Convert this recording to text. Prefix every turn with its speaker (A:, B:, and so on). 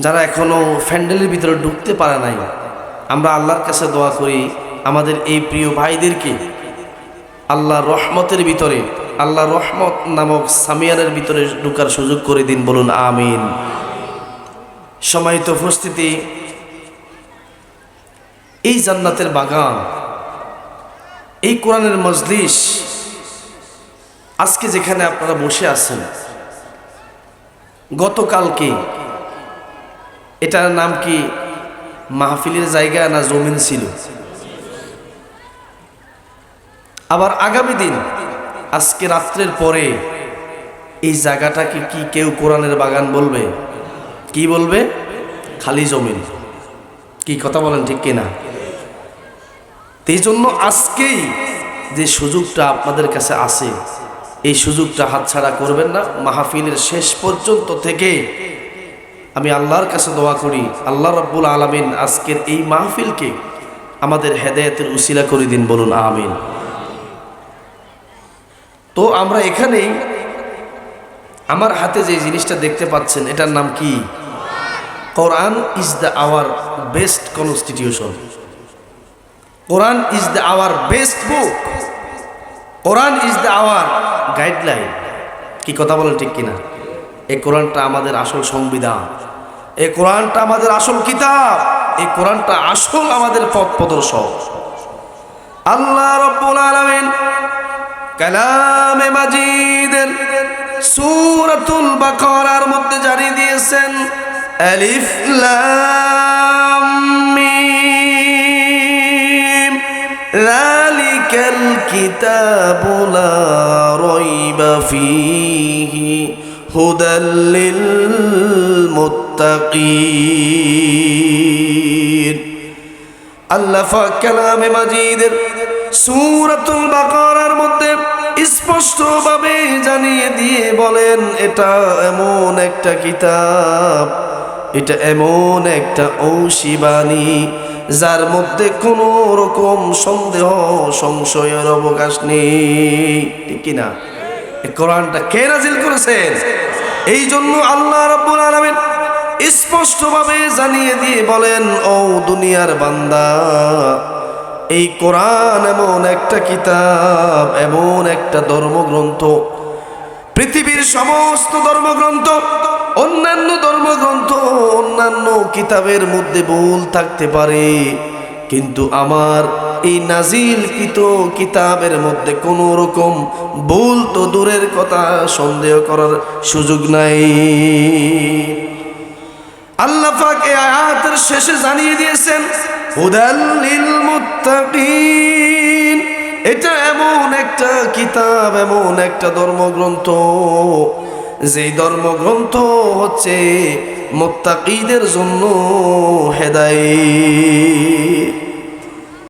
A: যারা এখনো প্যান্ডেলের ভিতরে ঢুকতে পারে নাই, আমরা আল্লাহর কাছে দোয়া করি আমাদের এই প্রিয় ভাইদেরকে আল্লাহর রহমতের ভিতরে, আল্লাহর রহমত নামক সামিয়ানের ভিতরে ঢুকার সুযোগ করে দিন, বলুন আমিন। সম্মানিত উপস্থিতি, এই জান্নাতের বাগান, এই কোরআনের মজলিস, আজকে যেখানে আপনারা বসে আছেন, গতকালকে এটার নাম কি মাহফিলের জায়গা না জমিন ছিল? আবার আগামী দিন আজকে রাত্রের পরে এই জায়গাটাকে কি কেউ কোরআনের বাগান বলবে? কি বলবে? খালি জমিন। কি কথা বলেন, ঠিক কিনা? এই জন্য আজকেই যে সুযোগটা আপনাদের কাছে আছে, এই সুযোগটা হাতছাড়া করবেন না। মাহফিলের শেষ পর্যন্ত থেকে আমি আল্লাহর কাছে দোয়া করি, আল্লাহ রাব্বুল আলামিন আজকের এই মাহফিলকে আমাদের হেদায়েতের উসিলা করে দিন, বলুন আমিন। তো আমরা এখানেই, আমার হাতে যে জিনিসটা দেখতে পাচ্ছেন এটার নাম কি? Quran is the our best constitution. Quran is the our best book. Quran is the our guideline. কি কথা বলেন, ঠিক কিনা? এই কোরআনটা আমাদের আসল সংবিধান, এই কোরআনটা আমাদের আসল কিতাব, এই কোরআনটা আসল আমাদের পথ প্রদর্শক। আল্লাহ রাব্বুল আলামিন কালামে মাজিদের সূরাতুল বাকারার মধ্যে জারি দিয়েছেন, আলিফ লাম মিম যালিকাল কিতাবু লা রাইবা ফীহি হুদাল লিল মুত্তাকিন। আল্লাহ পাক কালামে মাজিদের সূরাতুল বাকারার মধ্যে স্পষ্টভাবে জানিয়ে দিয়ে বলেন, এটা এমন একটা কিতাব, এটা এমন একটা ঔষিবাণী যার মধ্যে কোনো রকম সন্দেহ সংশয়ের অবকাশ নেই, ঠিক কিনা? এই কোরআনটা কে নাজিল করেছেন? এই জন্য আল্লাহ রাব্বুল আলামিন স্পষ্টভাবে জানিয়ে দিয়ে বলেন, ও দুনিয়ার বান্দা, এই কোরআন এমন একটা কিতাব, এমন একটা ধর্মগ্রন্থ, পৃথিবীর সমস্ত ধর্মগ্রন্থ, অন্যান্য ধর্মগ্রন্থ, অন্যান্য কিতাবের মধ্যে ভুল থাকতে পারে, কিন্তু আমার এই নাজিলকৃত কিতাবের মধ্যে কোনো রকম ভুল তো দূরের কথা, সন্দেহ করার সুযোগ নাই। আল্লাহ পাক এই আয়াতের শেষে জানিয়ে দিয়েছেন, হুদাল লিল মুত্তাকিন। এটা এমন একটা কিতাব, এমন একটা ধর্মগ্রন্থ, যেই ধর্মগ্রন্থ হচ্ছে মুত্তাকিদের জন্য হেদায়েত।